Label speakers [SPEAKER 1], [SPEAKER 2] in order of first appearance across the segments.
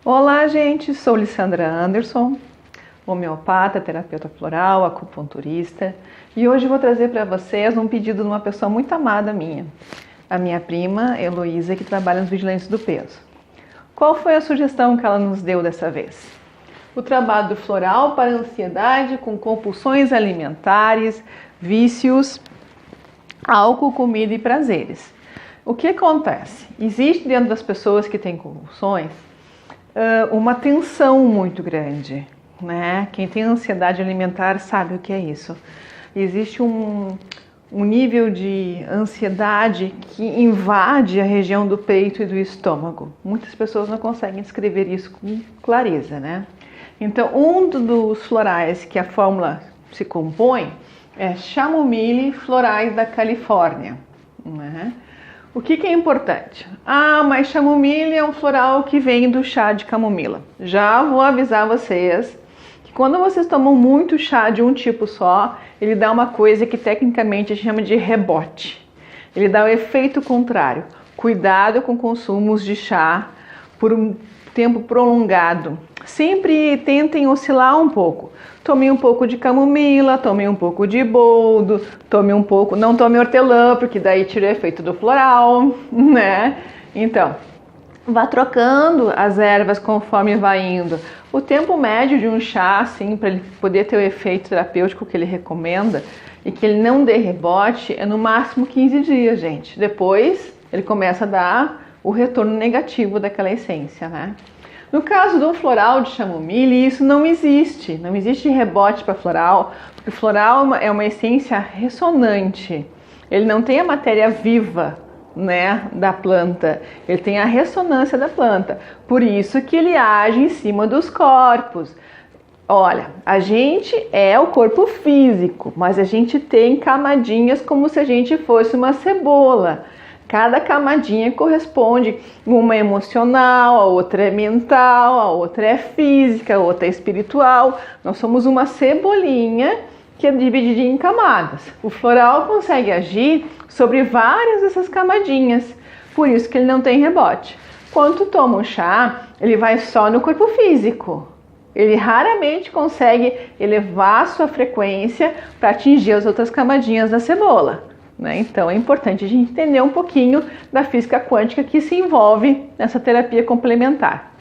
[SPEAKER 1] Olá, gente, sou Lissandra Anderson, homeopata, terapeuta floral, acupunturista, e hoje vou trazer para vocês um pedido de uma pessoa muito amada minha, a minha prima Heloísa, que trabalha nos Vigilantes do Peso. Qual foi a sugestão que ela nos deu dessa vez? O trabalho do floral para ansiedade com compulsões alimentares, vícios, álcool, comida e prazeres. O que acontece? Existe dentro das pessoas que têm compulsões uma tensão muito grande, né? Quem tem ansiedade alimentar sabe o que é isso. Existe um nível de ansiedade que invade a região do peito e do estômago. Muitas pessoas não conseguem descrever isso com clareza, né? Então, um dos florais que a fórmula se compõe é chamomile florais da Califórnia, né? O que é importante? Mas chamomile é um floral que vem do chá de camomila. Já vou avisar vocês que quando vocês tomam muito chá de um tipo só, ele dá uma coisa que tecnicamente a gente chama de rebote. Ele dá o efeito contrário. Cuidado com consumos de chá por um tempo prolongado. Sempre tentem oscilar um pouco. Tome um pouco de camomila, tome um pouco de boldo, não tome hortelã, porque daí tira o efeito do floral, né? Então, vá trocando as ervas conforme vai indo. O tempo médio de um chá, assim, para ele poder ter o efeito terapêutico que ele recomenda e que ele não dê rebote, é no máximo 15 dias, gente. Depois, ele começa a dar o retorno negativo daquela essência, né? No caso do floral de chamomile, isso não existe rebote para floral, porque o floral é uma essência ressonante, ele não tem a matéria viva, né, da planta, ele tem a ressonância da planta, por isso que ele age em cima dos corpos. Olha, a gente é o corpo físico, mas a gente tem camadinhas como se a gente fosse uma cebola. Cada camadinha corresponde uma emocional, a outra é mental, a outra é física, a outra é espiritual. Nós somos uma cebolinha que é dividida em camadas. O floral consegue agir sobre várias dessas camadinhas, por isso que ele não tem rebote. Quando tu toma um chá, ele vai só no corpo físico. Ele raramente consegue elevar a sua frequência para atingir as outras camadinhas da cebola. Então é importante a gente entender um pouquinho da física quântica que se envolve nessa terapia complementar.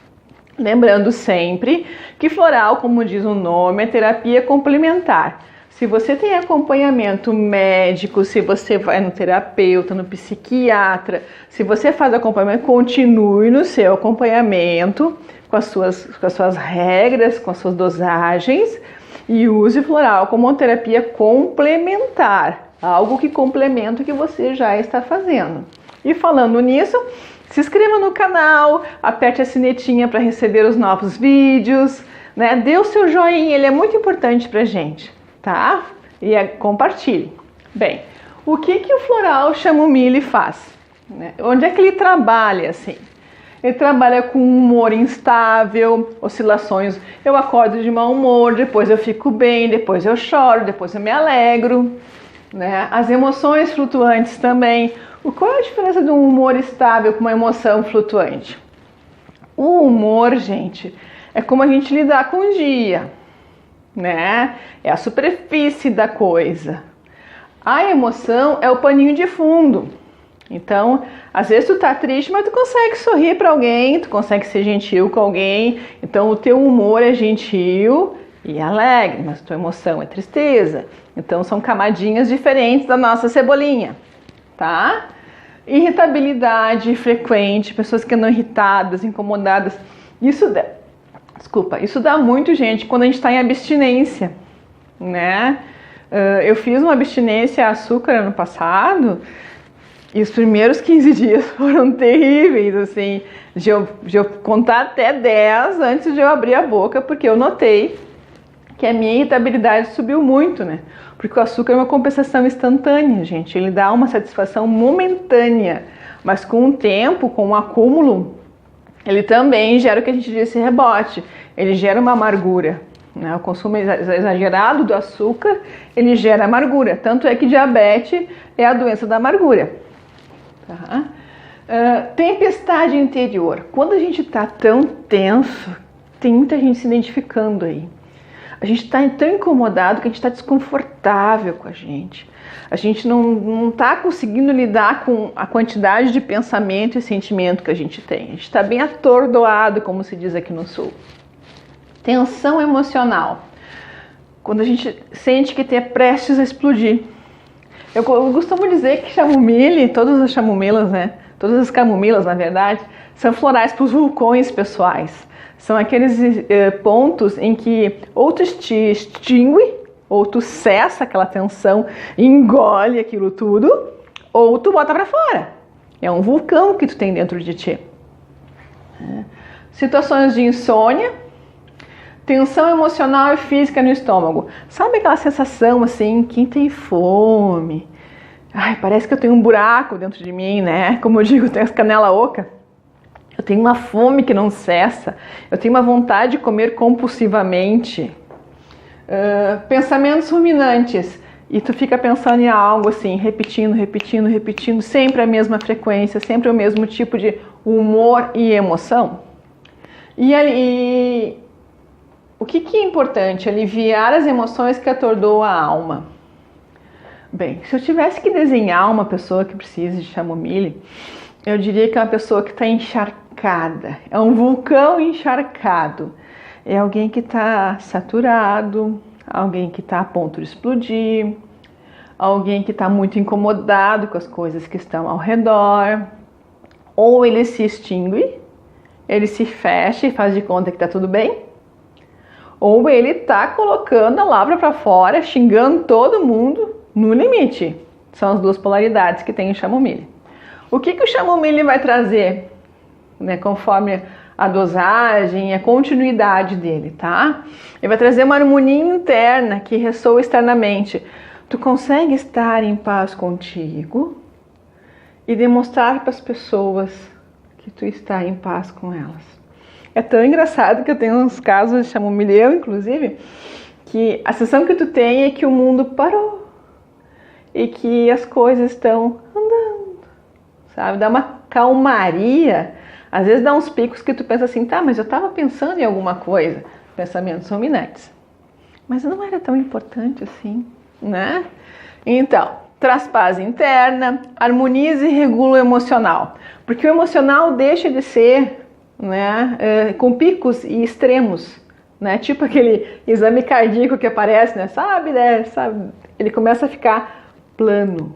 [SPEAKER 1] Lembrando sempre que floral, como diz o nome, é terapia complementar. Se você tem acompanhamento médico, se você vai no terapeuta, no psiquiatra, se você faz acompanhamento, continue no seu acompanhamento com as suas regras, com as suas dosagens e use floral como uma terapia complementar. Algo que complementa o que você já está fazendo. E falando nisso, se inscreva no canal, aperte a sinetinha para receber os novos vídeos, né? Dê o seu joinha, ele é muito importante pra gente, tá? E compartilhe. Bem, o que o floral chamomile faz? Onde é que ele trabalha assim? Ele trabalha com humor instável, oscilações. Eu acordo de mau humor, depois eu fico bem, depois eu choro, depois eu me alegro. As emoções flutuantes também. Qual é a diferença de um humor estável com uma emoção flutuante? O humor, gente, é como a gente lidar com o dia, né? É a superfície da coisa. A emoção é o paninho de fundo. Então, às vezes tu tá triste, mas tu consegue sorrir para alguém, tu consegue ser gentil com alguém. Então, o teu humor é gentil e alegre, mas a tua emoção é tristeza. Então são camadinhas diferentes da nossa cebolinha, tá? Irritabilidade frequente, pessoas que andam irritadas, incomodadas. Isso dá muito, gente, quando a gente está em abstinência, né? Eu fiz uma abstinência a açúcar ano passado e os primeiros 15 dias foram terríveis, assim, de eu contar até 10 antes de eu abrir a boca, porque eu notei que a minha irritabilidade subiu muito, né? Porque o açúcar é uma compensação instantânea, gente. Ele dá uma satisfação momentânea, mas com o tempo, com o acúmulo, ele também gera o que a gente diz esse rebote. Ele gera uma amargura, né? O consumo exagerado do açúcar, ele gera amargura. Tanto é que diabetes é a doença da amargura. Tá? Tempestade interior. Quando a gente está tão tenso, tem muita gente se identificando aí. A gente está tão incomodado que a gente está desconfortável com a gente. A gente não está conseguindo lidar com a quantidade de pensamento e sentimento que a gente tem. A gente está bem atordoado, como se diz aqui no sul. Tensão emocional. Quando a gente sente que está prestes a explodir. Eu costumo dizer que chamomile, todas as chamomilas, né? Todas as camomilas, na verdade, são florais para os vulcões pessoais. São aqueles pontos em que ou tu te extingue, ou tu cessa aquela tensão, engole aquilo tudo, ou tu bota para fora. É um vulcão que tu tem dentro de ti. Situações de insônia, tensão emocional e física no estômago. Sabe aquela sensação assim, quem tem fome? Ai, parece que eu tenho um buraco dentro de mim, né? Como eu digo, tem as canela oca. Eu tenho uma fome que não cessa. Eu tenho uma vontade de comer compulsivamente. Pensamentos ruminantes. E tu fica pensando em algo assim, repetindo, sempre a mesma frequência, sempre o mesmo tipo de humor e emoção. E o que é importante? Aliviar as emoções que atordoam a alma. Bem, se eu tivesse que desenhar uma pessoa que precisa de chamomile, eu diria que é uma pessoa que está encharcada, é um vulcão encharcado, é alguém que está saturado, alguém que está a ponto de explodir, alguém que está muito incomodado com as coisas que estão ao redor, ou ele se extingue, ele se fecha e faz de conta que está tudo bem, ou ele está colocando a lavra para fora, xingando todo mundo no limite. São as duas polaridades que tem o chamomile. O que o chamomile vai trazer, né, conforme a dosagem e a continuidade dele, tá? Ele vai trazer uma harmonia interna que ressoa externamente. Tu consegue estar em paz contigo e demonstrar para as pessoas que tu está em paz com elas. É tão engraçado que eu tenho uns casos de chamomile, eu inclusive, que a sensação que tu tem é que o mundo parou e que as coisas estão andando, sabe? Dá uma calmaria. Às vezes dá uns picos que tu pensa assim, tá, mas eu estava pensando em alguma coisa. Pensamentos ruminantes. Mas não era tão importante assim, né? Então, traz paz interna, harmoniza e regula o emocional. Porque o emocional deixa de ser, né, com picos e extremos, né? Tipo aquele exame cardíaco que aparece, né? Sabe? Ele começa a ficar plano,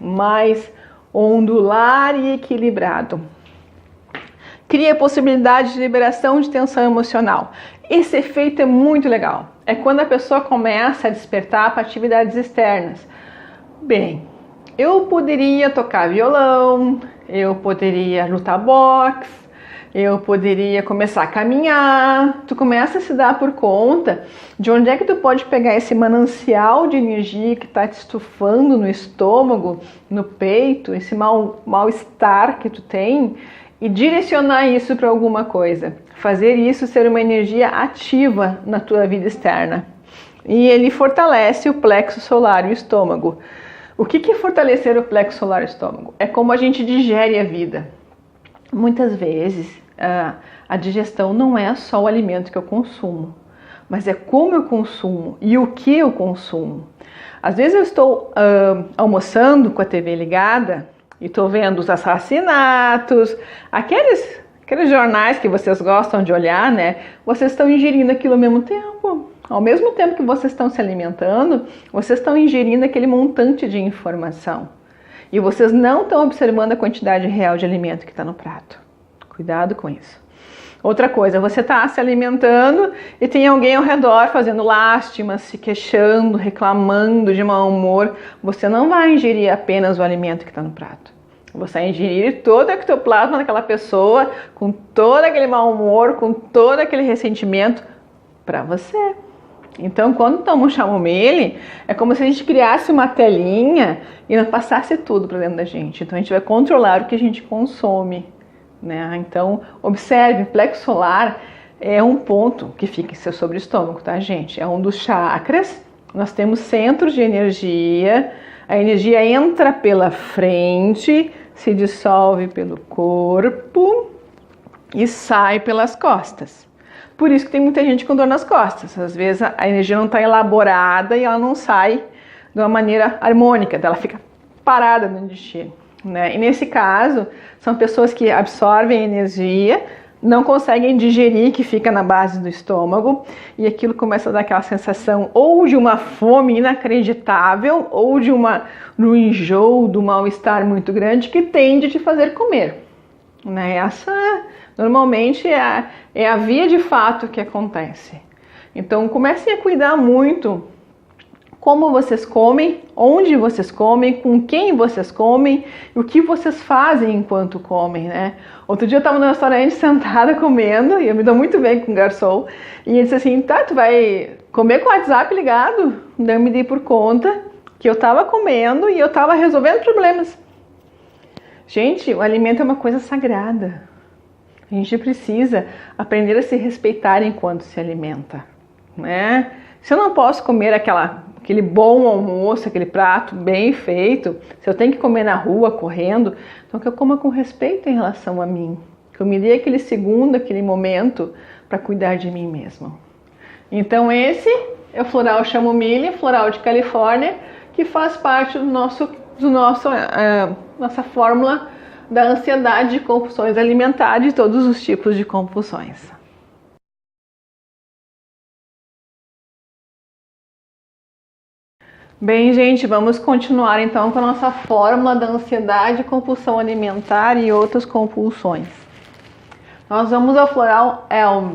[SPEAKER 1] mais ondular e equilibrado. Cria a possibilidade de liberação de tensão emocional. Esse efeito é muito legal. É quando a pessoa começa a despertar para atividades externas. Bem, eu poderia tocar violão, eu poderia lutar boxe, eu poderia começar a caminhar. Tu começa a se dar por conta de onde é que tu pode pegar esse manancial de energia que está te estufando no estômago, no peito, esse mal-estar que tu tem, e direcionar isso para alguma coisa. Fazer isso ser uma energia ativa na tua vida externa. E ele fortalece o plexo solar e o estômago. O que é fortalecer o plexo solar e o estômago? É como a gente digere a vida. Muitas vezes, a digestão não é só o alimento que eu consumo, mas é como eu consumo e o que eu consumo. Às vezes eu estou almoçando com a TV ligada e estou vendo os assassinatos, aqueles jornais que vocês gostam de olhar, né? Vocês estão ingerindo aquilo ao mesmo tempo. Ao mesmo tempo que vocês estão se alimentando, vocês estão ingerindo aquele montante de informação. E vocês não estão observando a quantidade real de alimento que está no prato. Cuidado com isso. Outra coisa, você está se alimentando e tem alguém ao redor fazendo lástima, se queixando, reclamando de mau humor. Você não vai ingerir apenas o alimento que está no prato. Você vai ingerir todo o ectoplasma daquela pessoa, com todo aquele mau humor, com todo aquele ressentimento para você. Então, quando toma um chamomile, é como se a gente criasse uma telinha e não passasse tudo para dentro da gente. Então, a gente vai controlar o que a gente consome, né? Então, observe, plexo solar é um ponto que fica sobre o estômago, tá, gente? É um dos chakras. Nós temos centros de energia. A energia entra pela frente, se dissolve pelo corpo e sai pelas costas. Por isso que tem muita gente com dor nas costas. Às vezes a energia não está elaborada e ela não sai de uma maneira harmônica, ela fica parada no intestino, né? E nesse caso, são pessoas que absorvem energia, não conseguem digerir, que fica na base do estômago, e aquilo começa a dar aquela sensação ou de uma fome inacreditável, ou de um enjoo, do mal-estar muito grande, que tende a te fazer comer, né? Essa normalmente é a via de fato que acontece. Então comecem a cuidar muito como vocês comem, onde vocês comem, com quem vocês comem, e o que vocês fazem enquanto comem, né? Outro dia eu estava no restaurante sentada comendo, e eu me dou muito bem com o garçom, e ele disse assim, tá, tu vai comer com o WhatsApp ligado? Daí eu me dei por conta que eu estava comendo e eu estava resolvendo problemas. Gente, o alimento é uma coisa sagrada. A gente precisa aprender a se respeitar enquanto se alimenta, né? Se eu não posso comer aquele bom almoço, aquele prato bem feito, se eu tenho que comer na rua, correndo, então que eu coma com respeito em relação a mim. Que eu me dê aquele segundo, aquele momento para cuidar de mim mesmo. Então esse é o floral chamomile, floral de Califórnia, que faz parte nossa fórmula da ansiedade de compulsões alimentares, de todos os tipos de compulsões. Bem, gente, vamos continuar então com a nossa fórmula da ansiedade, compulsão alimentar e outras compulsões. Nós vamos ao floral Elm,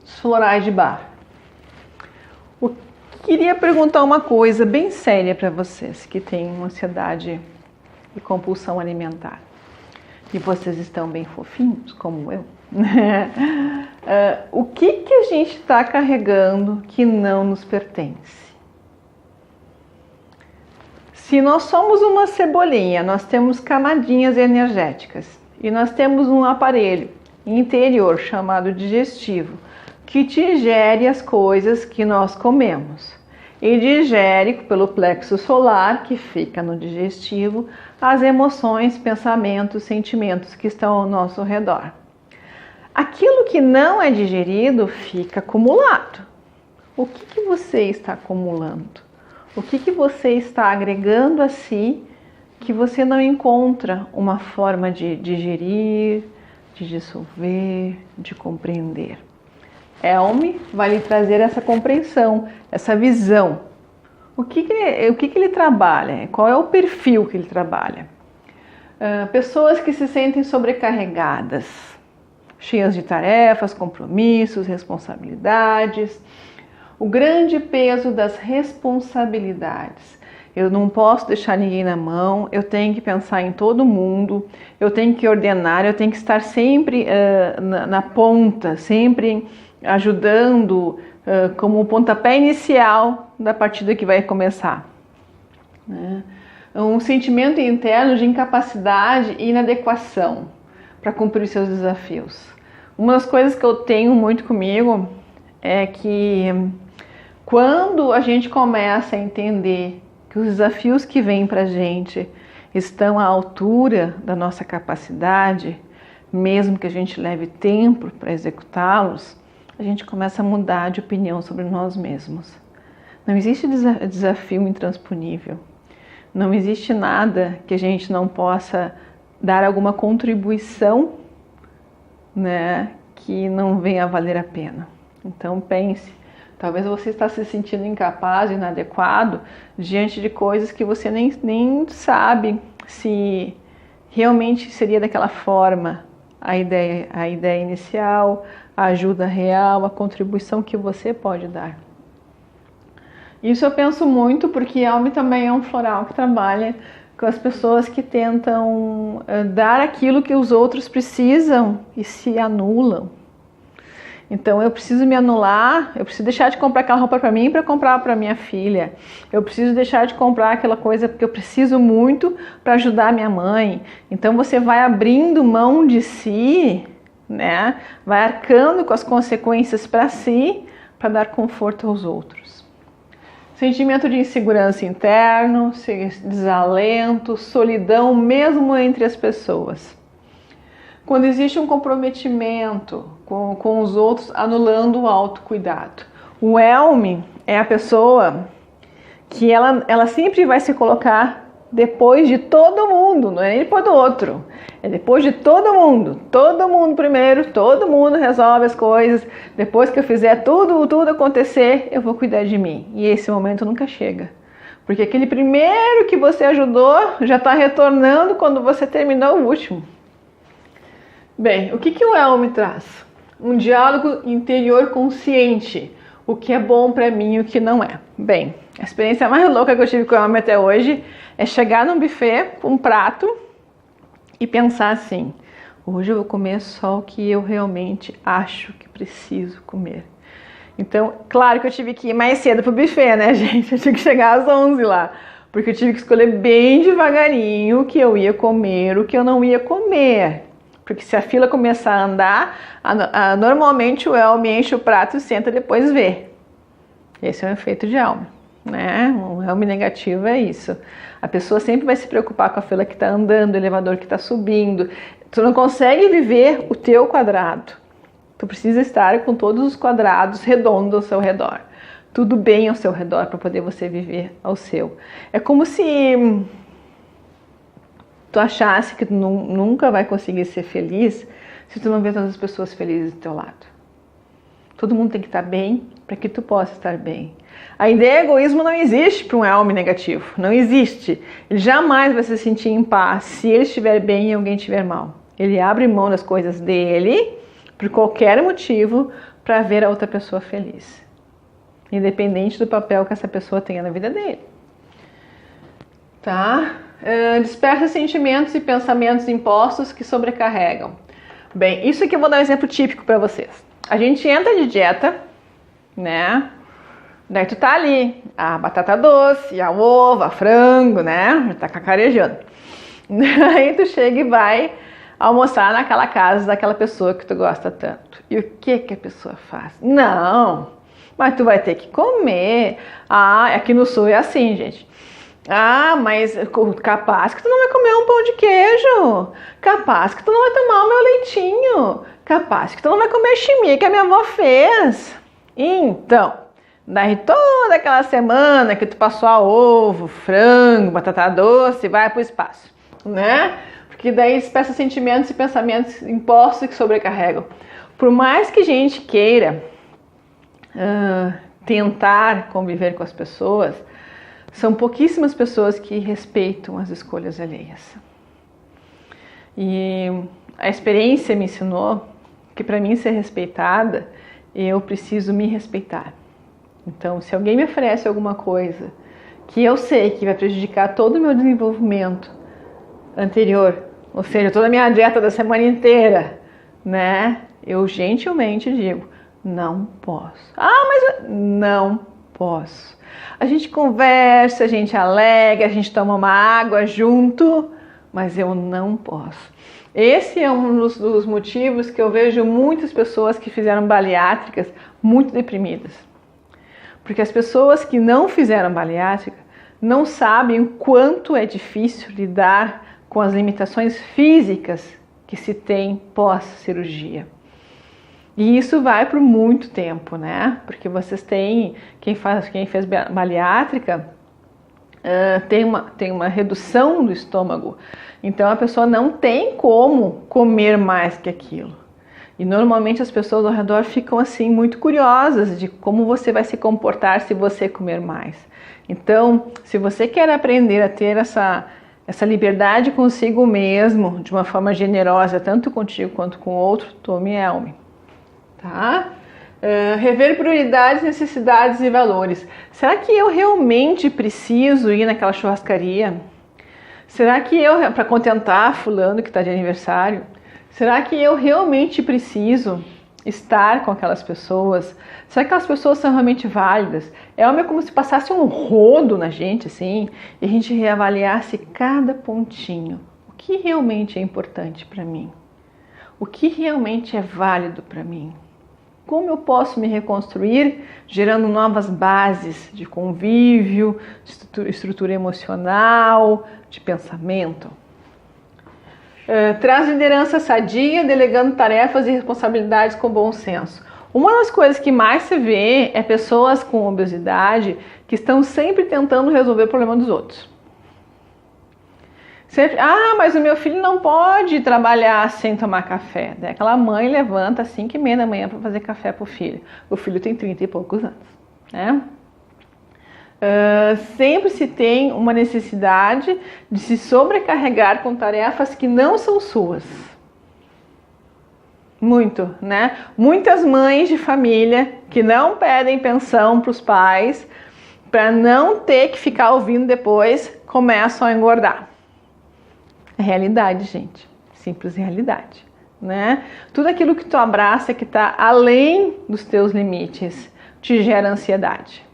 [SPEAKER 1] os florais de Bach. Queria perguntar uma coisa bem séria para vocês que têm ansiedade e compulsão alimentar. E vocês estão bem fofinhos, como eu. O que a gente está carregando que não nos pertence? Se nós somos uma cebolinha, nós temos camadinhas energéticas e nós temos um aparelho interior chamado digestivo que digere as coisas que nós comemos e digere pelo plexo solar, que fica no digestivo, as emoções, pensamentos, sentimentos que estão ao nosso redor. Aquilo que não é digerido fica acumulado. O que você está acumulando? O que você está agregando a si que você não encontra uma forma de digerir, de dissolver, de compreender? Elm vai lhe trazer essa compreensão, essa visão. O que ele trabalha? Qual é o perfil que ele trabalha? Pessoas que se sentem sobrecarregadas, cheias de tarefas, compromissos, responsabilidades. O grande peso das responsabilidades. Eu não posso deixar ninguém na mão, eu tenho que pensar em todo mundo, eu tenho que ordenar, eu tenho que estar sempre na ponta, sempre ajudando como o pontapé inicial da partida que vai começar. Né? Um sentimento interno de incapacidade e inadequação para cumprir seus desafios. Uma das coisas que eu tenho muito comigo é que quando a gente começa a entender que os desafios que vêm para a gente estão à altura da nossa capacidade, mesmo que a gente leve tempo para executá-los, a gente começa a mudar de opinião sobre nós mesmos. Não existe desafio intransponível. Não existe nada que a gente não possa dar alguma contribuição, né, que não venha a valer a pena. Então pense, talvez você está se sentindo incapaz, inadequado, diante de coisas que você nem sabe se realmente seria daquela forma a ideia inicial, a ajuda real, a contribuição que você pode dar. Isso eu penso muito porque Elm também é um floral que trabalha com as pessoas que tentam dar aquilo que os outros precisam e se anulam. Então eu preciso me anular, eu preciso deixar de comprar aquela roupa para mim para comprar para minha filha. Eu preciso deixar de comprar aquela coisa porque eu preciso muito para ajudar minha mãe. Então você vai abrindo mão de si, né? Vai arcando com as consequências para si, para dar conforto aos outros. sentimento de insegurança interno, desalento, solidão mesmo entre as pessoas. Quando existe um comprometimento com os outros, anulando o autocuidado. O Elme é a pessoa que ela sempre vai se colocar depois de todo mundo, não é nem depois do outro, é depois de todo mundo primeiro, todo mundo resolve as coisas, depois que eu fizer tudo acontecer, eu vou cuidar de mim, e esse momento nunca chega, porque aquele primeiro que você ajudou já está retornando quando você terminou o último. Bem, o que o Elme traz? Um diálogo interior consciente, o que é bom para mim e o que não é. Bem, a experiência mais louca que eu tive com o Elme até hoje é chegar num buffet com um prato e pensar assim: hoje eu vou comer só o que eu realmente acho que preciso comer. Então, claro que eu tive que ir mais cedo pro buffet, né, gente? Eu tive que chegar às 11 lá, porque eu tive que escolher bem devagarinho o que eu ia comer, o que eu não ia comer. Porque se a fila começar a andar, normalmente o Elme enche o prato e senta depois vê. Esse é o efeito de Elme, né? Um Elme negativo é isso. A pessoa sempre vai se preocupar com a fila que está andando, o elevador que está subindo. Tu não consegue viver o teu quadrado. Tu precisa estar com todos os quadrados redondos ao seu redor. Tudo bem ao seu redor para poder você viver ao seu. É como se tu achasse que tu nunca vai conseguir ser feliz se tu não vê todas as pessoas felizes do teu lado. Todo mundo tem que estar bem para que tu possa estar bem. A ideia de egoísmo não existe para um Elme negativo. Não existe. Ele jamais vai se sentir em paz se ele estiver bem e alguém estiver mal. Ele abre mão das coisas dele por qualquer motivo para ver a outra pessoa feliz. Independente do papel que essa pessoa tenha na vida dele. Tá? Desperta sentimentos e pensamentos impostos que sobrecarregam. Bem, isso aqui eu vou dar um exemplo típico para vocês. A gente entra de dieta, né? Daí tu tá ali, a batata doce, a ovo, a frango, né? Já tá cacarejando. Aí tu chega e vai almoçar naquela casa daquela pessoa que tu gosta tanto. E o que a pessoa faz? Não, mas tu vai ter que comer. Aqui no sul é assim, gente. Mas capaz que tu não vai comer um pão de queijo. Capaz que tu não vai tomar o meu leitinho. Capaz que tu não vai comer chimia que a minha avó fez. Então, daí toda aquela semana que tu passou a ovo, frango, batata doce, vai pro espaço, né? Porque daí expressa sentimentos e pensamentos impostos que sobrecarregam. Por mais que a gente queira tentar conviver com as pessoas, são pouquíssimas pessoas que respeitam as escolhas alheias. E a experiência me ensinou que para mim ser respeitada, eu preciso me respeitar. Então, se alguém me oferece alguma coisa que eu sei que vai prejudicar todo o meu desenvolvimento anterior, ou seja, toda a minha dieta da semana inteira, né? Eu gentilmente digo, não posso. Mas não posso. A gente conversa, a gente alega, a gente toma uma água junto, mas eu não posso. Esse é um dos motivos que eu vejo muitas pessoas que fizeram bariátricas muito deprimidas. Porque as pessoas que não fizeram bariátrica não sabem o quanto é difícil lidar com as limitações físicas que se tem pós-cirurgia. E isso vai por muito tempo, né? Porque vocês têm, quem fez bariátrica tem uma redução do estômago. Então a pessoa não tem como comer mais que aquilo. E normalmente as pessoas ao redor ficam assim muito curiosas de como você vai se comportar se você comer mais. Então, se você quer aprender a ter essa liberdade consigo mesmo, de uma forma generosa, tanto contigo quanto com o outro, tome Elme. Tá? Rever prioridades, necessidades e valores. Será que eu realmente preciso ir naquela churrascaria? Será que eu, para contentar fulano que está de aniversário, será que eu realmente preciso estar com aquelas pessoas? Será que aquelas pessoas são realmente válidas? É como se passasse um rodo na gente, assim, e a gente reavaliasse cada pontinho. O que realmente é importante para mim? O que realmente é válido para mim? Como eu posso me reconstruir gerando novas bases de convívio, de estrutura emocional, de pensamento? Traz liderança sadia, delegando tarefas e responsabilidades com bom senso. Uma das coisas que mais se vê é pessoas com obesidade que estão sempre tentando resolver o problema dos outros. Sempre, mas o meu filho não pode trabalhar sem tomar café. Daí aquela mãe levanta às 5h30 da manhã para fazer café para o filho. O filho tem 30 e poucos anos, né? Sempre se tem uma necessidade de se sobrecarregar com tarefas que não são suas. Muito, né? Muitas mães de família que não pedem pensão para os pais, para não ter que ficar ouvindo depois, começam a engordar. É realidade, gente. Simples realidade, né? Tudo aquilo que tu abraça que está além dos teus limites te gera ansiedade.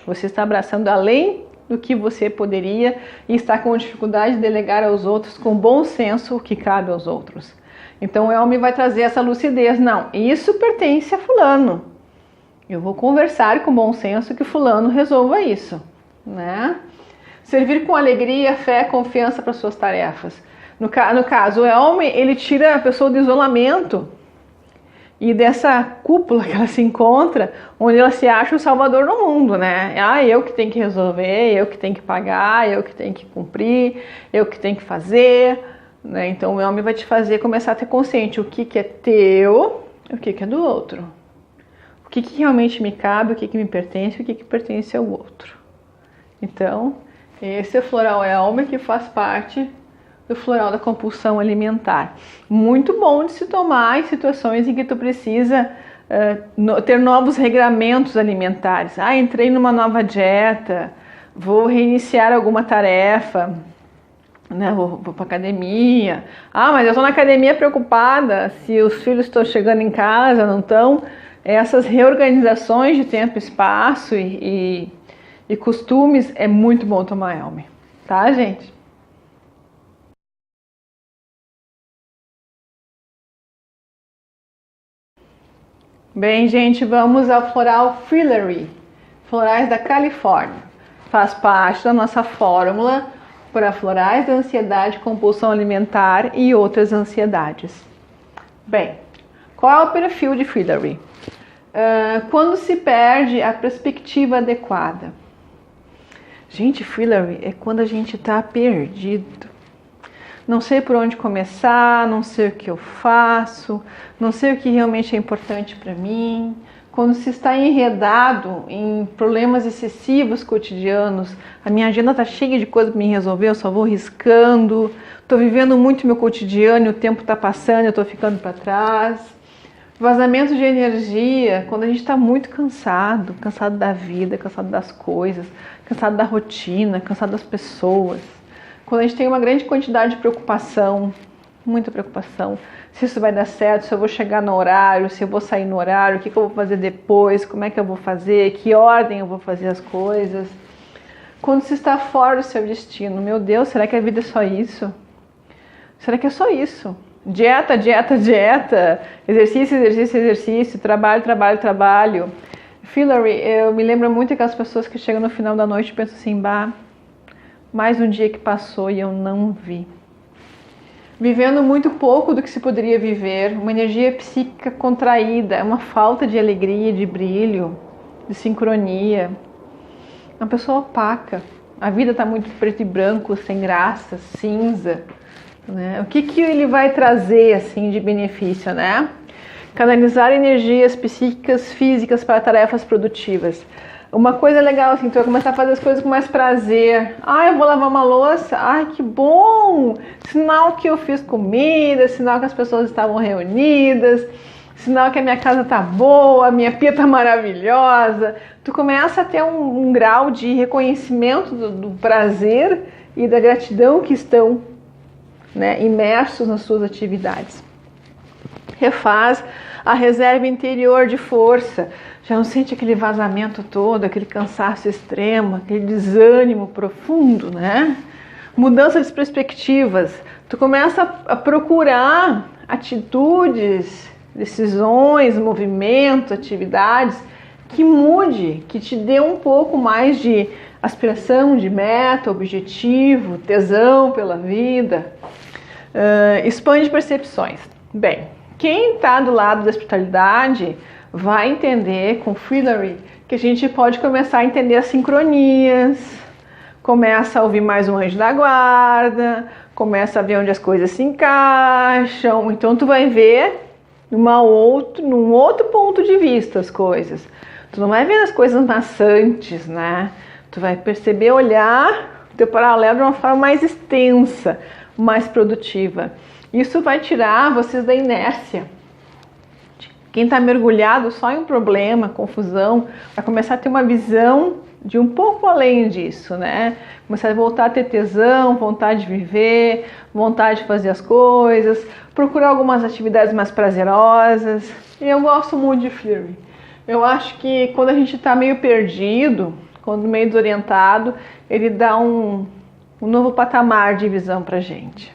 [SPEAKER 1] Você está abraçando além do que você poderia e está com dificuldade de delegar aos outros com bom senso o que cabe aos outros. Então o Elmi vai trazer essa lucidez. Não, isso pertence a fulano. Eu vou conversar com bom senso que fulano resolva isso, né? Servir com alegria, fé, confiança para suas tarefas. No caso, o Elmi, ele tira a pessoa do isolamento e dessa cúpula que ela se encontra, onde ela se acha o salvador do mundo, né? Eu que tenho que resolver, eu que tenho que pagar, eu que tenho que cumprir, eu que tenho que fazer, né? Então o Elmi vai te fazer começar a ter consciente o que é teu, o que é do outro. O que realmente me cabe, o que me pertence, o que pertence ao outro. Então, esse é o Floral Elmi, que faz parte do Floral da Compulsão Alimentar. Muito bom de se tomar em situações em que tu precisa ter novos regramentos alimentares. Entrei numa nova dieta, vou reiniciar alguma tarefa, né? Vou para academia. Mas eu estou na academia preocupada se os filhos estão chegando em casa, não estão. Essas reorganizações de tempo, espaço e costumes é muito bom tomar Elmi, tá, gente? Bem, gente, vamos ao floral Fillory, florais da Califórnia. Faz parte da nossa fórmula para florais da ansiedade, compulsão alimentar e outras ansiedades. Bem, qual é o perfil de Fillory? Quando se perde a perspectiva adequada. Gente, Fillory é quando a gente está perdido. Não sei por onde começar, não sei o que eu faço, não sei o que realmente é importante para mim. Quando se está enredado em problemas excessivos cotidianos, a minha agenda está cheia de coisas para me resolver, eu só vou riscando, estou vivendo muito meu cotidiano, o tempo está passando, eu estou ficando para trás. Vazamento de energia, quando a gente está muito cansado, cansado da vida, cansado das coisas, cansado da rotina, cansado das pessoas. Quando a gente tem uma grande quantidade de preocupação, muita preocupação, se isso vai dar certo, se eu vou chegar no horário, se eu vou sair no horário, o que eu vou fazer depois, como é que eu vou fazer, que ordem eu vou fazer as coisas. Quando se está fora do seu destino, meu Deus, será que a vida é só isso? Será que é só isso? Dieta, dieta, dieta, exercício, exercício, exercício, trabalho, trabalho, trabalho. Fillory, eu me lembro muito daquelas pessoas que chegam no final da noite e pensam assim, mais um dia que passou e eu não vi. Vivendo muito pouco do que se poderia viver, uma energia psíquica contraída, uma falta de alegria, de brilho, de sincronia. Uma pessoa opaca. A vida está muito preto e branco, sem graça, cinza. Né? O que ele vai trazer assim, de benefício, né? Canalizar energias psíquicas, físicas para tarefas produtivas. Uma coisa legal, assim, tu vai começar a fazer as coisas com mais prazer. Eu vou lavar uma louça. Que bom! Sinal que eu fiz comida, sinal que as pessoas estavam reunidas, sinal que a minha casa tá boa, a minha pia tá maravilhosa. Tu começa a ter um grau de reconhecimento do prazer e da gratidão que estão, né, imersos nas suas atividades. Refaz a reserva interior de força. Já não sente aquele vazamento todo, aquele cansaço extremo, aquele desânimo profundo, né? Mudança de perspectivas. Tu começa a procurar atitudes decisões, movimentos, atividades que mude, que te dê um pouco mais de aspiração, de meta, objetivo, tesão pela vida. Expande percepções. Bem, quem está do lado da espiritualidade vai entender com Freedory que a gente pode começar a entender as sincronias, começa a ouvir mais um anjo da guarda, começa a ver onde as coisas se encaixam. Então tu vai ver num outro ponto de vista as coisas. Tu não vai ver as coisas maçantes, né? Tu vai perceber, olhar o teu paralelo de uma forma mais extensa, mais produtiva. Isso vai tirar vocês da inércia. Quem está mergulhado só em um problema, confusão, vai começar a ter uma visão de um pouco além disso, né? Começar a voltar a ter tesão, vontade de viver, vontade de fazer as coisas, procurar algumas atividades mais prazerosas. E eu gosto muito de Freedory. Eu acho que quando a gente está meio perdido, quando meio desorientado, ele dá um novo patamar de visão pra gente.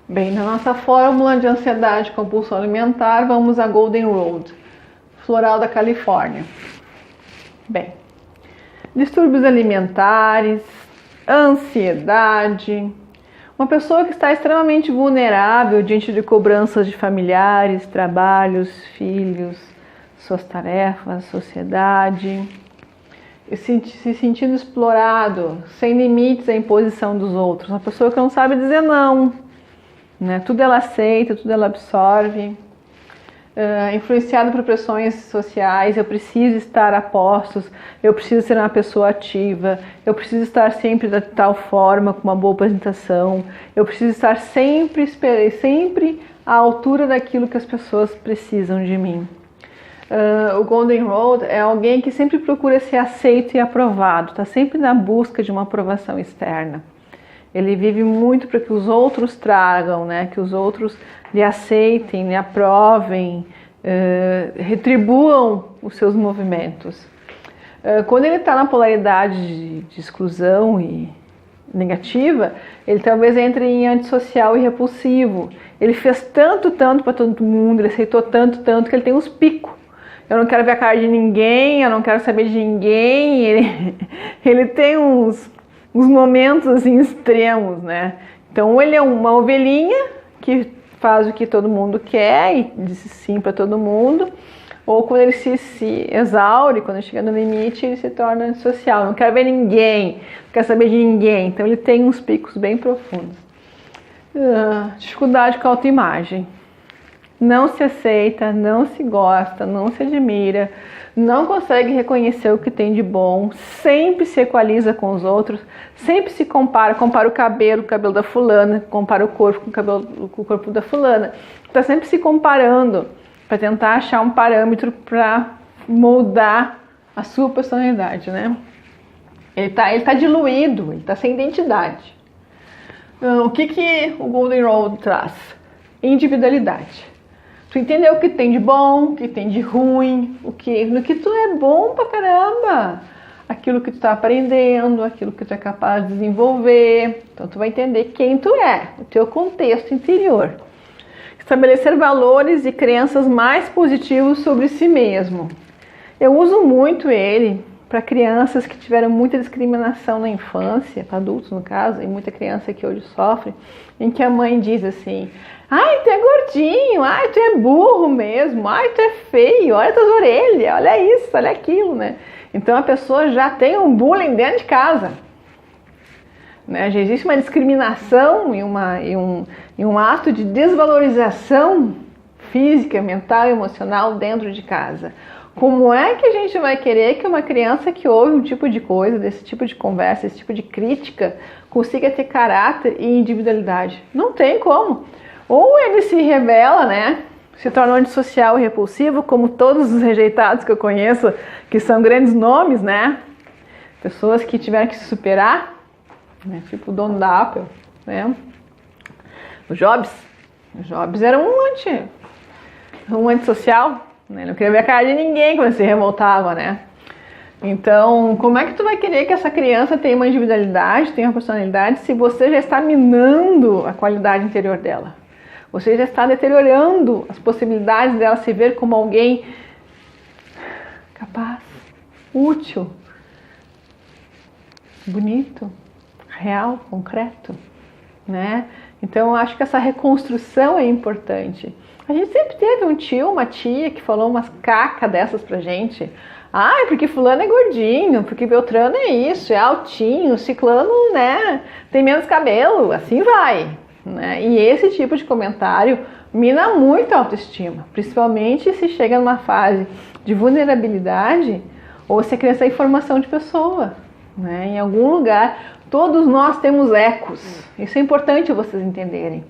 [SPEAKER 1] Bem, na nossa fórmula de ansiedade e compulsão alimentar, vamos a Golden Road, floral da Califórnia. Bem, distúrbios alimentares, ansiedade, uma pessoa que está extremamente vulnerável diante de cobranças de familiares, trabalhos, filhos, suas tarefas, sociedade, se sentindo explorado, sem limites à imposição dos outros, uma pessoa que não sabe dizer não, né? Tudo ela aceita, tudo ela absorve, influenciado por pressões sociais. Eu preciso estar a postos, eu preciso ser uma pessoa ativa, eu preciso estar sempre de tal forma, com uma boa apresentação, eu preciso estar sempre à altura daquilo que as pessoas precisam de mim. O Golden Road é alguém que sempre procura ser aceito e aprovado, está sempre na busca de uma aprovação externa. Ele vive muito para que os outros tragam, né? Que os outros lhe aceitem, lhe aprovem, retribuam os seus movimentos. Quando ele está na polaridade de exclusão e negativa, ele talvez entre em antissocial e repulsivo. Ele fez tanto para todo mundo, ele aceitou tanto que ele tem uns picos. Eu não quero ver a cara de ninguém, eu não quero saber de ninguém. Ele tem uns momentos assim extremos, né? Então ele é uma ovelhinha que faz o que todo mundo quer e diz sim para todo mundo, ou quando ele se exaure, quando chega no limite, ele se torna antissocial, não quer ver ninguém, não quer saber de ninguém. Então ele tem uns picos bem profundos. Dificuldade com a autoimagem. Não se aceita, não se gosta, não se admira, não consegue reconhecer o que tem de bom, sempre se equaliza com os outros, sempre se compara o cabelo com o cabelo da fulana, compara o corpo com o corpo da fulana. Está sempre se comparando para tentar achar um parâmetro para moldar a sua personalidade, né? Ele tá diluído, ele está sem identidade. O que o Golden Road traz? Individualidade. Tu entendeu o que tem de bom, o que tem de ruim, no que tu é bom pra caramba, aquilo que tu tá aprendendo, aquilo que tu é capaz de desenvolver. Então tu vai entender quem tu é, o teu contexto interior. Estabelecer valores e crenças mais positivos sobre si mesmo. Eu uso muito ele para crianças que tiveram muita discriminação na infância, para adultos no caso, e muita criança que hoje sofre, em que a mãe diz assim: ai, tu é gordinho, ai, tu é burro mesmo, ai, tu é feio, olha tuas orelhas, olha isso, olha aquilo, né? Então a pessoa já tem um bullying dentro de casa, né? Já existe uma discriminação e um ato de desvalorização física, mental e emocional dentro de casa. Como é que a gente vai querer que uma criança que ouve um tipo de coisa, desse tipo de conversa, esse tipo de crítica, consiga ter caráter e individualidade? Não tem como. Ou ele se rebela, né? Se torna antissocial e repulsivo, como todos os rejeitados que eu conheço, que são grandes nomes, né? Pessoas que tiveram que se superar, né? Tipo o dono da Apple, né? O Jobs. O Jobs era um antissocial, né? Não queria ver a cara de ninguém quando se revoltava, né? Então, como é que tu vai querer que essa criança tenha uma individualidade, tenha uma personalidade, se você já está minando a qualidade interior dela? Você já está deteriorando as possibilidades dela se ver como alguém capaz, útil, bonito, real, concreto, né? Então, eu acho que essa reconstrução é importante. A gente sempre teve um tio, uma tia que falou umas cacas dessas pra gente. Ai, porque fulano é gordinho, porque Beltrano é isso, é altinho, ciclano, né, tem menos cabelo, assim vai, né? E esse tipo de comentário mina muito a autoestima, principalmente se chega numa fase de vulnerabilidade ou se a criança é informação de pessoa, né? Em algum lugar, todos nós temos ecos, isso é importante vocês entenderem.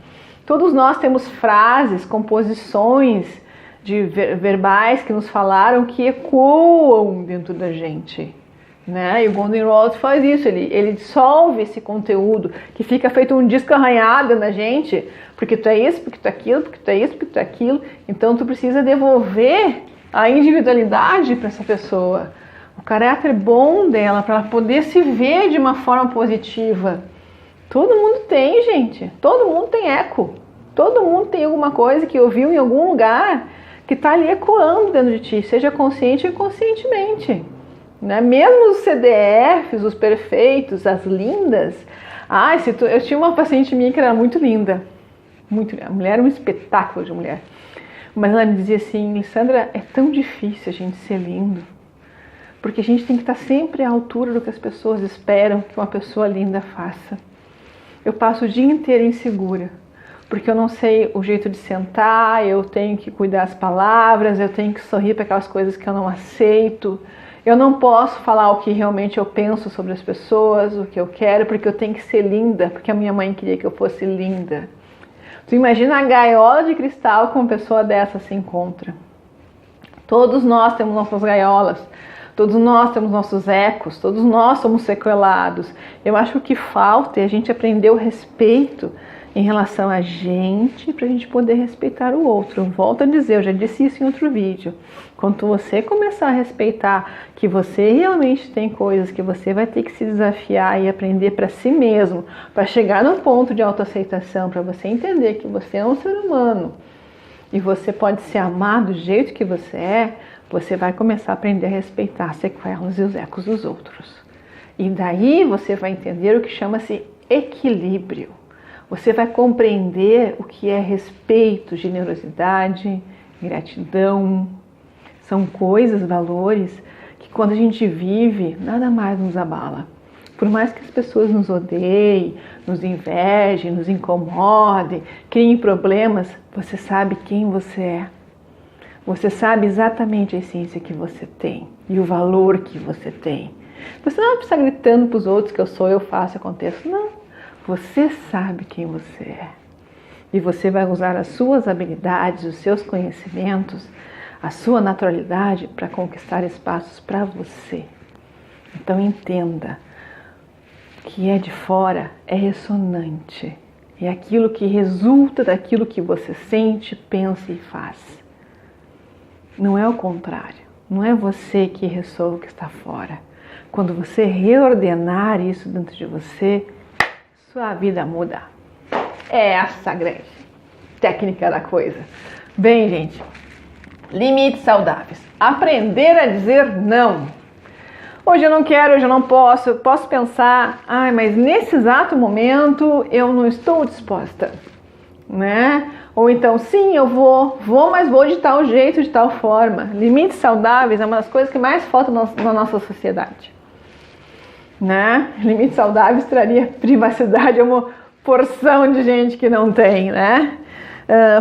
[SPEAKER 1] Todos nós temos frases, composições de verbais que nos falaram que ecoam dentro da gente, né? E o Golden Rod faz isso, ele dissolve esse conteúdo que fica feito um disco arranhado na gente, porque tu é isso, porque tu é aquilo, porque tu é isso, porque tu é aquilo. Então tu precisa devolver a individualidade para essa pessoa, o caráter bom dela, para ela poder se ver de uma forma positiva. Todo mundo tem, gente, todo mundo tem eco, todo mundo tem alguma coisa que ouviu em algum lugar que está ali ecoando dentro de ti, seja consciente ou inconscientemente, né? Mesmo os CDFs, os perfeitos, as lindas. Eu tinha uma paciente minha que era muito linda, a mulher era um espetáculo de mulher, mas ela me dizia assim: Lissandra, é tão difícil a gente ser lindo, porque a gente tem que estar sempre à altura do que as pessoas esperam que uma pessoa linda faça. Eu passo o dia inteiro insegura, porque eu não sei o jeito de sentar, eu tenho que cuidar das palavras, eu tenho que sorrir para aquelas coisas que eu não aceito, eu não posso falar o que realmente eu penso sobre as pessoas, o que eu quero, porque eu tenho que ser linda, porque a minha mãe queria que eu fosse linda. Tu imagina a gaiola de cristal que uma pessoa dessa se encontra. Todos nós temos nossas gaiolas, todos nós temos nossos ecos, todos nós somos sequelados. Eu acho que o que falta é a gente aprender o respeito em relação a gente, para a gente poder respeitar o outro. Volto a dizer, eu já disse isso em outro vídeo. Quando você começar a respeitar que você realmente tem coisas que você vai ter que se desafiar e aprender para si mesmo, para chegar no ponto de autoaceitação, para você entender que você é um ser humano e você pode se amar do jeito que você vai começar a aprender a respeitar as sequelas e os ecos dos outros. E daí você vai entender o que chama-se equilíbrio. Você vai compreender o que é respeito, generosidade, gratidão. São coisas, valores, que quando a gente vive, nada mais nos abala. Por mais que as pessoas nos odeiem, nos invejem, nos incomodem, criem problemas, você sabe quem você é. Você sabe exatamente a essência que você tem e o valor que você tem. Você não precisa gritando para os outros que eu sou, eu faço, aconteço. Não. Você sabe quem você é. E você vai usar as suas habilidades, os seus conhecimentos, a sua naturalidade para conquistar espaços para você. Então entenda que é de fora, é ressonante. É aquilo que resulta daquilo que você sente, pensa e faz. Não é o contrário. Não é você que ressoa o que está fora. Quando você reordenar isso dentro de você, sua vida muda. É essa grande técnica da coisa. Bem, gente, limites saudáveis. Aprender a dizer não. Hoje eu não quero, hoje eu não posso. Eu posso pensar, mas nesse exato momento eu não estou disposta, né? Ou então, sim, eu vou, mas vou de tal jeito, de tal forma. Limites saudáveis é uma das coisas que mais falta na nossa sociedade, né? Limites saudáveis traria privacidade a uma porção de gente que não tem, né?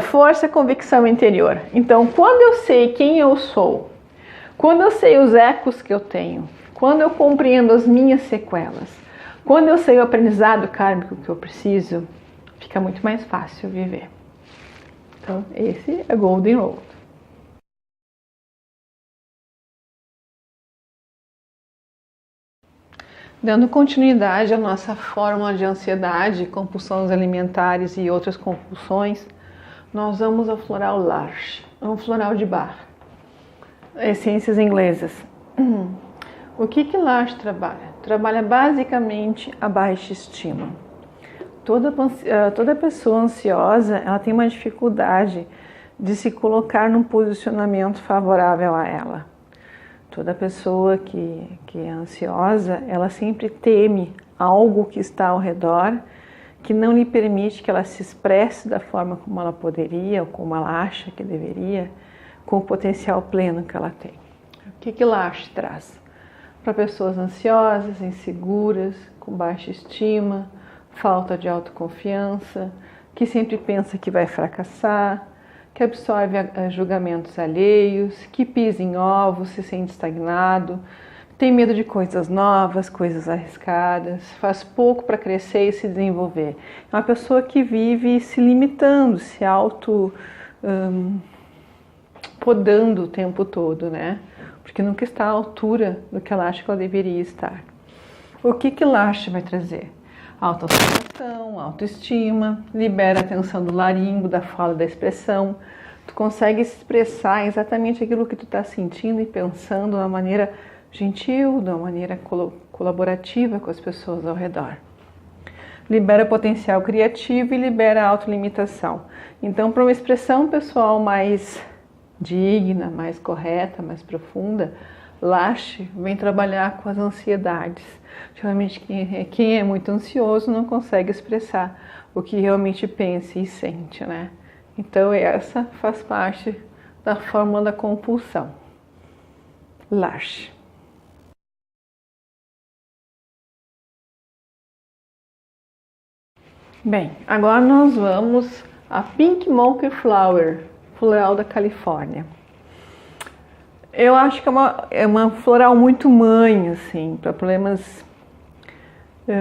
[SPEAKER 1] Força, convicção interior. Então, quando eu sei quem eu sou, quando eu sei os ecos que eu tenho, quando eu compreendo as minhas sequelas, quando eu sei o aprendizado kármico que eu preciso, fica muito mais fácil viver. Então, esse é Golden Road. Dando continuidade à nossa fórmula de ansiedade, compulsões alimentares e outras compulsões, nós vamos ao floral large, um floral de bar, essências inglesas. O que Lash trabalha? Trabalha basicamente a baixa estima. Toda pessoa ansiosa, ela tem uma dificuldade de se colocar num posicionamento favorável a ela. Toda pessoa que é ansiosa, ela sempre teme algo que está ao redor, que não lhe permite que ela se expresse da forma como ela poderia, ou como ela acha que deveria, com o potencial pleno que ela tem. O que Lash traz? Para pessoas ansiosas, inseguras, com baixa estima, falta de autoconfiança, que sempre pensa que vai fracassar, que absorve julgamentos alheios, que pisa em ovos, se sente estagnado, tem medo de coisas novas, coisas arriscadas, faz pouco para crescer e se desenvolver. É uma pessoa que vive se limitando, se podando o tempo todo, né? Porque nunca está à altura do que ela acha que ela deveria estar. O que Lash vai trazer? Autoaceitação, autoestima, libera a tensão do laringo, da fala, da expressão. Tu consegue expressar exatamente aquilo que tu está sentindo e pensando de uma maneira gentil, de uma maneira colaborativa com as pessoas ao redor. Libera potencial criativo e libera a autolimitação. Então, para uma expressão pessoal mais digna, mais correta, mais profunda, Lash vem trabalhar com as ansiedades. Geralmente quem é muito ansioso não consegue expressar o que realmente pensa e sente, né? Então essa faz parte da fórmula da compulsão. Lash. Bem, agora nós vamos a Pink Monkey Flower, floral da Califórnia. Eu acho que é uma floral muito mãe, assim, para problemas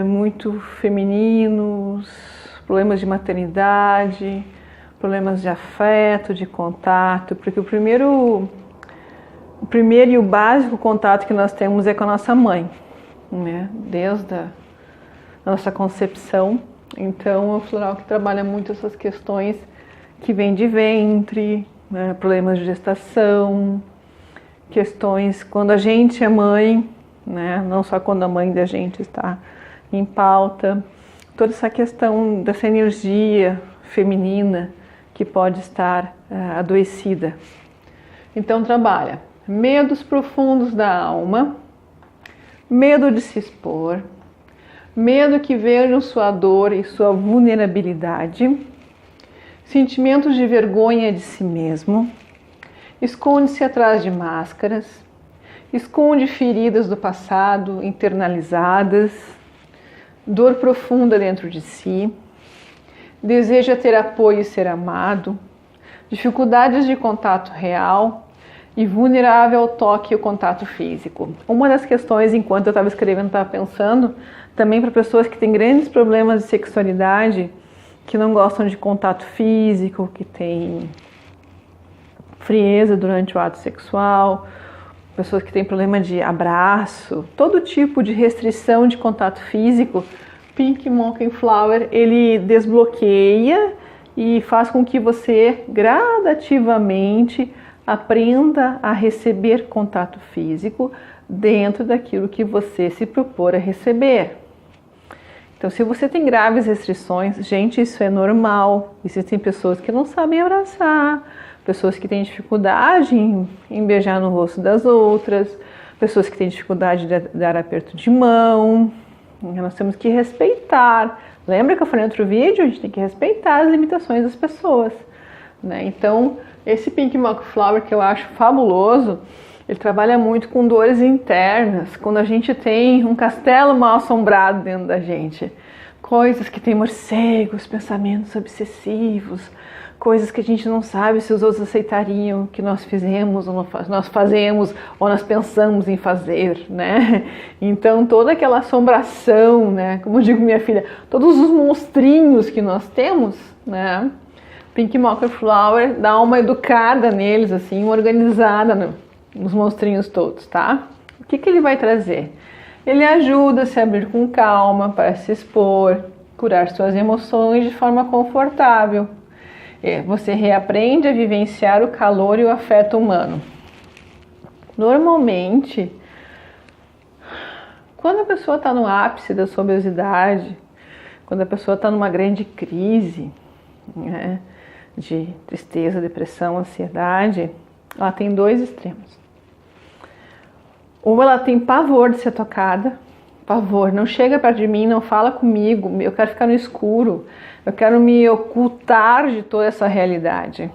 [SPEAKER 1] muito femininos, problemas de maternidade, problemas de afeto, de contato, porque o primeiro e o básico contato que nós temos é com a nossa mãe, né? Desde a nossa concepção. Então, é um floral que trabalha muito essas questões que vêm de ventre, né? Problemas de gestação, questões quando a gente é mãe, né? Não só quando a mãe da gente está em pauta, toda essa questão dessa energia feminina que pode estar adoecida. Então trabalha medos profundos da alma, medo de se expor, medo que vejam sua dor e sua vulnerabilidade, sentimentos de vergonha de si mesmo, esconde-se atrás de máscaras, esconde feridas do passado internalizadas, dor profunda dentro de si, deseja ter apoio e ser amado, dificuldades de contato real e vulnerável ao toque e ao contato físico. Uma das questões, enquanto eu estava escrevendo, estava pensando, também para pessoas que têm grandes problemas de sexualidade, que não gostam de contato físico, que têm frieza durante o ato sexual, pessoas que têm problema de abraço, todo tipo de restrição de contato físico, Pink Monkey Flower, ele desbloqueia e faz com que você gradativamente aprenda a receber contato físico dentro daquilo que você se propor a receber. Então, se você tem graves restrições, gente, isso é normal. Existem pessoas que não sabem abraçar, pessoas que têm dificuldade em beijar no rosto das outras, pessoas que têm dificuldade de dar aperto de mão. Nós temos que respeitar. Lembra que eu falei no outro vídeo? A gente tem que respeitar as limitações das pessoas, né? Então, esse Pink Monkey Flower, que eu acho fabuloso, ele trabalha muito com dores internas, quando a gente tem um castelo mal assombrado dentro da gente. Coisas que tem morcegos, pensamentos obsessivos, coisas que a gente não sabe se os outros aceitariam que nós fizemos, ou nós fazemos, ou nós pensamos em fazer, né? Então toda aquela assombração, né? Como eu digo minha filha, todos os monstrinhos que nós temos, né? Pink Monkey Flower dá uma educada neles, assim, uma organizada nos monstrinhos todos, tá? O que ele vai trazer? Ele ajuda a se abrir com calma para se expor, curar suas emoções de forma confortável. Você reaprende a vivenciar o calor e o afeto humano. Normalmente, Quando a pessoa está no ápice da sua obesidade, quando a pessoa está numa grande crise, né, de tristeza, depressão, ansiedade, ela tem dois extremos. Ou ela tem pavor de ser tocada, pavor, não chega perto de mim, não fala comigo, eu quero ficar no escuro, eu quero me ocultar de toda essa realidade.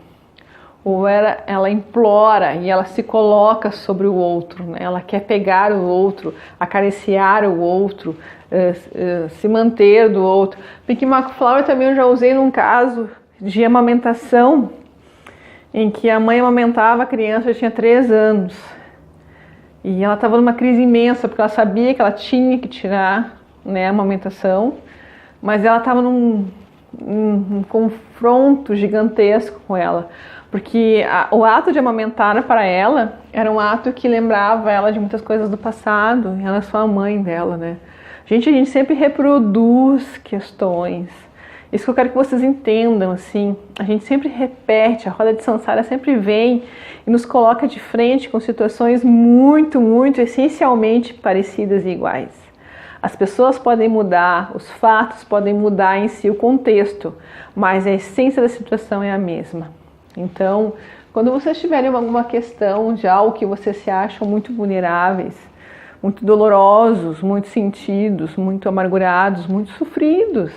[SPEAKER 1] Ou ela implora e ela se coloca sobre o outro, né? Ela quer pegar o outro, acariciar o outro, se manter do outro. Pink Flower também eu já usei num caso de amamentação, em que a mãe amamentava a criança, já tinha 3 anos. E ela estava numa crise imensa, porque ela sabia que ela tinha que tirar, né, a amamentação, mas ela estava num confronto gigantesco com ela, porque o ato de amamentar para ela era um ato que lembrava ela de muitas coisas do passado, e ela é só a mãe dela, né? A gente sempre reproduz questões. Isso que eu quero que vocês entendam, assim, a gente sempre repete, a roda de samsara sempre vem e nos coloca de frente com situações muito, muito essencialmente parecidas e iguais. As pessoas podem mudar, os fatos podem mudar em si o contexto, mas a essência da situação é a mesma. Então, quando vocês tiverem alguma questão de algo que vocês se acham muito vulneráveis, muito dolorosos, muito sentidos, muito amargurados, muito sofridos,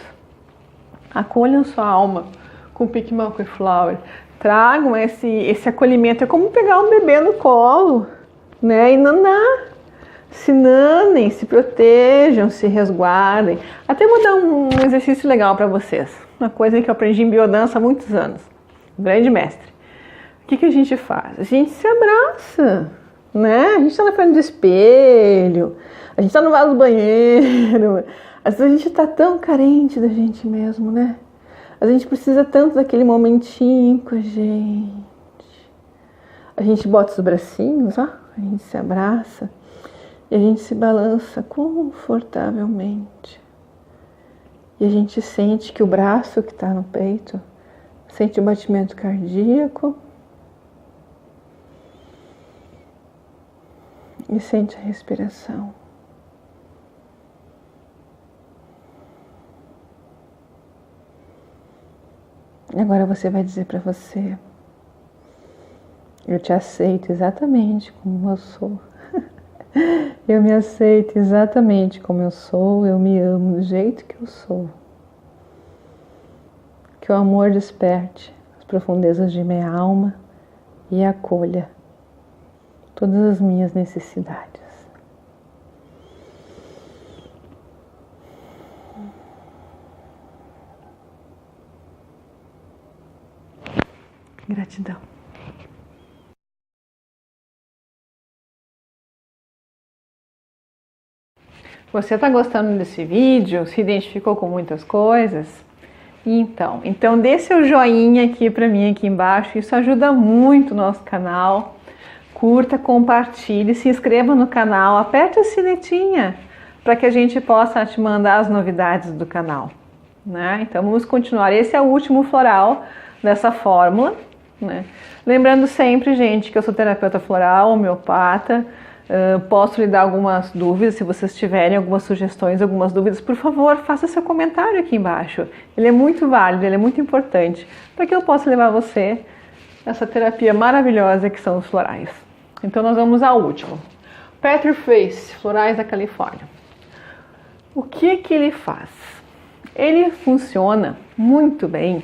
[SPEAKER 1] acolham sua alma com Pink Flower. Tragam esse acolhimento. É como pegar um bebê no colo, né? E nanar. Se nanem, se protejam, se resguardem. Até vou dar um exercício legal para vocês. Uma coisa que eu aprendi em biodança há muitos anos. Um grande mestre. O que a gente faz? A gente se abraça, né? A gente está na frente do espelho. A gente está no vaso do banheiro. Às vezes a gente está tão carente da gente mesmo, né? A gente precisa tanto daquele momentinho com a gente. A gente bota os bracinhos, ó, a gente se abraça e a gente se balança confortavelmente. E a gente sente que o braço que está no peito sente o batimento cardíaco e sente a respiração. Agora você vai dizer para você: eu te aceito exatamente como eu sou. Eu me aceito exatamente como eu sou. Eu me amo do jeito que eu sou. Que o amor desperte as profundezas de minha alma e acolha todas as minhas necessidades. Gratidão. Você está gostando desse vídeo? Se identificou com muitas coisas? Então dê seu joinha aqui para mim aqui embaixo. Isso ajuda muito o nosso canal. Curta, compartilhe, se inscreva no canal, aperte a sinetinha para que a gente possa te mandar as novidades do canal, né? Então vamos continuar. Esse é o último floral dessa fórmula, né? Lembrando sempre, gente, que eu sou terapeuta floral, homeopata. Posso lhe dar algumas dúvidas. Se vocês tiverem algumas sugestões, algumas dúvidas, por favor, faça seu comentário aqui embaixo. Ele é muito válido, ele é muito importante para que eu possa levar você essa terapia maravilhosa que são os florais. Então nós vamos ao último. Petri Face, florais da Califórnia. O que ele faz? Ele funciona muito bem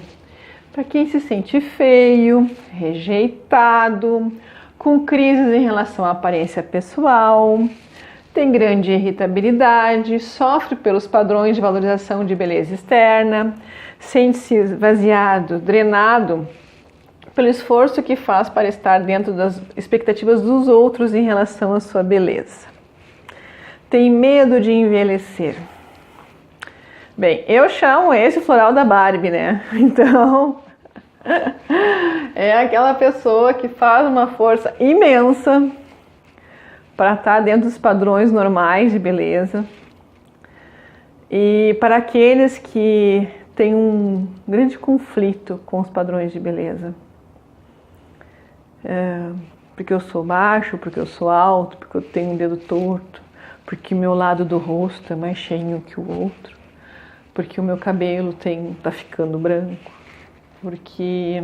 [SPEAKER 1] para quem se sente feio, rejeitado, com crises em relação à aparência pessoal, tem grande irritabilidade, sofre pelos padrões de valorização de beleza externa, sente-se esvaziado, drenado pelo esforço que faz para estar dentro das expectativas dos outros em relação à sua beleza. Tem medo de envelhecer. Bem, eu chamo esse floral da Barbie, né? Então, é aquela pessoa que faz uma força imensa para estar dentro dos padrões normais de beleza. E para aqueles que têm um grande conflito com os padrões de beleza. Porque eu sou baixo, porque eu sou alto, porque eu tenho um dedo torto, porque o meu lado do rosto é mais cheinho que o outro, porque o meu cabelo tá ficando branco, porque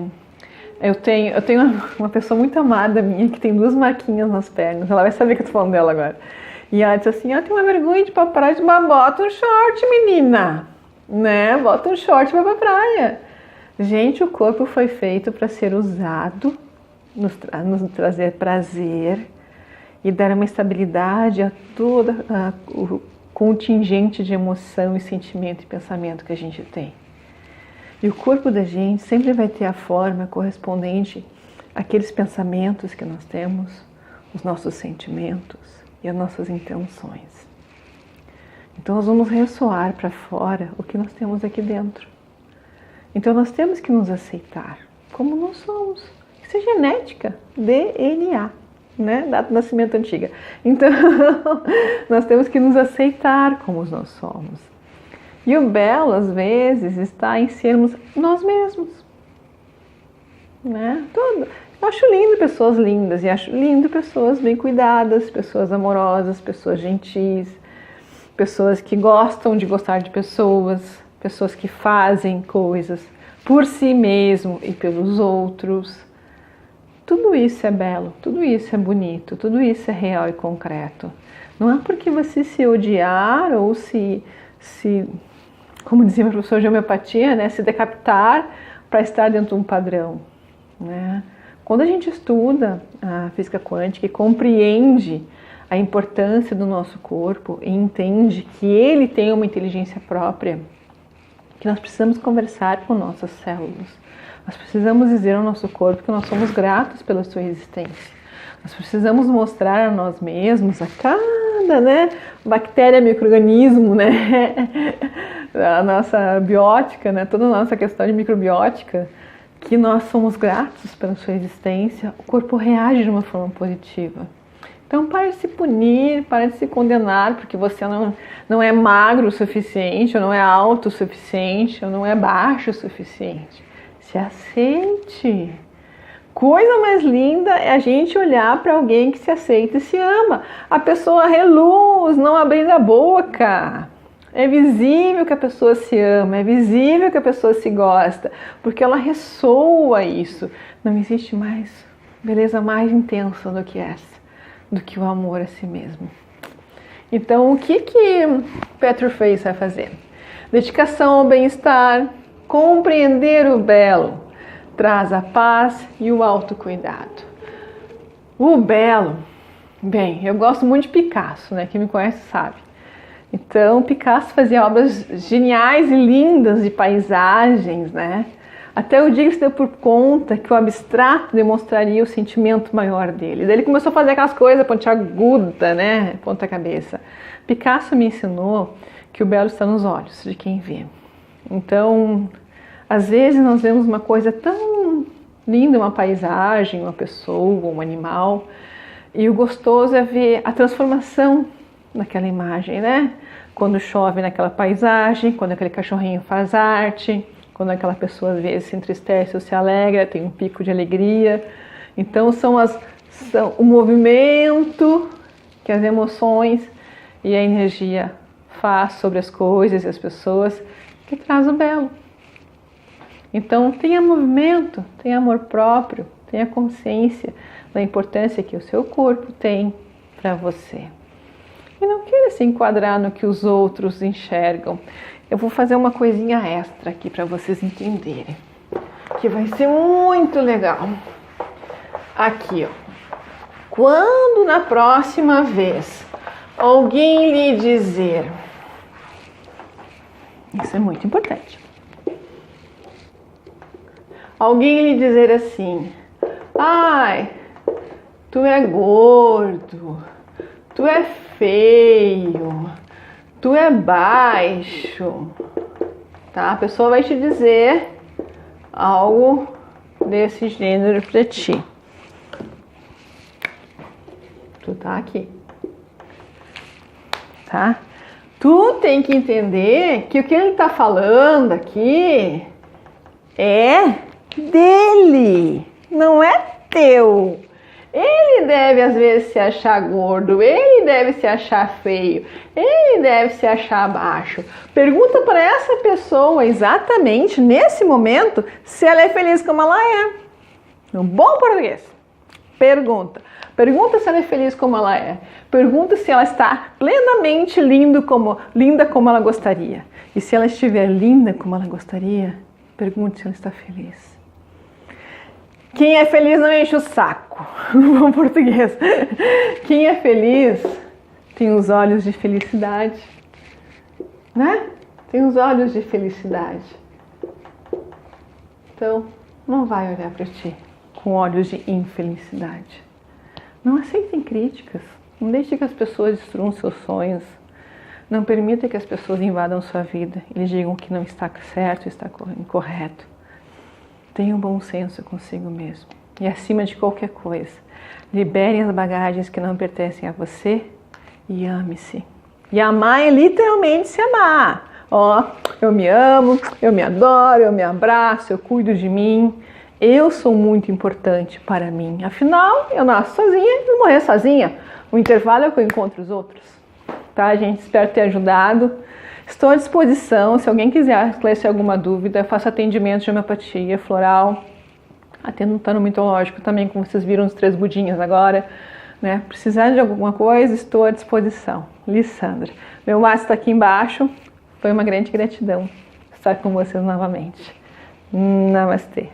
[SPEAKER 1] eu tenho uma pessoa muito amada minha que tem 2 marquinhas nas pernas, ela vai saber que eu tô falando dela agora. E ela disse assim, tem uma vergonha de ir pra praia, mas bota um short, menina, né? Bota um short e vai pra praia. Gente, o corpo foi feito para ser usado, nos trazer prazer e dar uma estabilidade a todo o contingente de emoção e sentimento e pensamento que a gente tem. E o corpo da gente sempre vai ter a forma correspondente àqueles pensamentos que nós temos, os nossos sentimentos e as nossas intenções. Então nós vamos ressoar para fora o que nós temos aqui dentro. Então nós temos que nos aceitar como nós somos. Isso é genética, DNA, né? Data de nascimento antiga. Então nós temos que nos aceitar como nós somos. E o belo, às vezes, está em sermos nós mesmos, né? Eu acho lindo pessoas lindas e acho lindo pessoas bem cuidadas, pessoas amorosas, pessoas gentis, pessoas que gostam de gostar de pessoas, pessoas que fazem coisas por si mesmo e pelos outros. Tudo isso é belo, tudo isso é bonito, tudo isso é real e concreto. Não é porque você se odiar ou se como dizia meu professor de homeopatia, né, se decapitar para estar dentro de um padrão, né? Quando a gente estuda a física quântica e compreende a importância do nosso corpo e entende que ele tem uma inteligência própria, que nós precisamos conversar com nossas células, nós precisamos dizer ao nosso corpo que nós somos gratos pela sua existência, nós precisamos mostrar a nós mesmos, a cada, né, bactéria, micro-organismo, né, a nossa biótica, né, toda a nossa questão de microbiótica, que nós somos gratos pela sua existência. O corpo reage de uma forma positiva. Então pare de se punir, pare de se condenar porque você não é magro o suficiente, ou não é alto o suficiente, ou não é baixo o suficiente. Se aceite. Coisa mais linda é a gente olhar para alguém que se aceita e se ama. A pessoa reluz, não abrindo a boca. É visível que a pessoa se ama, é visível que a pessoa se gosta, porque ela ressoa isso. Não existe mais beleza mais intensa do que essa, do que o amor a si mesmo. Então, o que Petro Face vai fazer? Dedicação ao bem-estar, compreender o belo, traz a paz e o autocuidado. O belo, bem, eu gosto muito de Picasso, né? Quem me conhece sabe. Então, Picasso fazia obras geniais e lindas de paisagens, né? Até o dia que se deu por conta que o abstrato demonstraria o sentimento maior dele. Daí ele começou a fazer aquelas coisas pontiaguda, né? Ponta cabeça. Picasso me ensinou que o belo está nos olhos de quem vê. Então, às vezes nós vemos uma coisa tão linda, uma paisagem, uma pessoa, um animal, e o gostoso é ver a transformação naquela imagem, né? Quando chove naquela paisagem, quando aquele cachorrinho faz arte, quando aquela pessoa às vezes se entristece ou se alegra, tem um pico de alegria. Então são o movimento que as emoções e a energia faz sobre as coisas e as pessoas que traz o belo. Então tenha movimento, tenha amor próprio, tenha consciência da importância que o seu corpo tem para você. E não queira se enquadrar no que os outros enxergam. Eu vou fazer uma coisinha extra aqui para vocês entenderem, que vai ser muito legal. Aqui, ó. Quando na próxima vez alguém lhe dizer, isso é muito importante, alguém lhe dizer assim, ai, tu é gordo, tu é feio, tu é baixo, tá? A pessoa vai te dizer algo desse gênero pra ti. Tu tá aqui, tá? Tu tem que entender que o que ele tá falando aqui é dele, não é teu. Ele deve às vezes se achar gordo, ele deve se achar feio, ele deve se achar baixo. Pergunta para essa pessoa exatamente nesse momento se ela é feliz como ela é. Um bom português. Pergunta. Pergunta se ela é feliz como ela é. Pergunta se ela está plenamente linda como ela gostaria. E se ela estiver linda como ela gostaria, pergunte se ela está feliz. Quem é feliz não enche o saco, no bom português. Quem é feliz tem os olhos de felicidade, né? Tem os olhos de felicidade. Então, não vai olhar para ti com olhos de infelicidade. Não aceitem críticas. Não deixe que as pessoas destruam seus sonhos. Não permita que as pessoas invadam sua vida e lhe digam que não está certo, está incorreto. Tenha um bom senso consigo mesmo. E acima de qualquer coisa, liberem as bagagens que não pertencem a você e ame-se. E amar é literalmente se amar. Ó, eu me amo, eu me adoro, eu me abraço, eu cuido de mim. Eu sou muito importante para mim. Afinal, eu nasço sozinha e vou morrer sozinha. O intervalo é que eu encontro os outros. Tá, gente? Espero ter ajudado. Estou à disposição, se alguém quiser esclarecer alguma dúvida, eu faço atendimento de homeopatia floral, atendo no mitológico também, como vocês viram os 3 budinhas agora, né? Precisar de alguma coisa, estou à disposição. Lissandra. Meu WhatsApp está aqui embaixo, foi uma grande gratidão estar com vocês novamente. Namastê.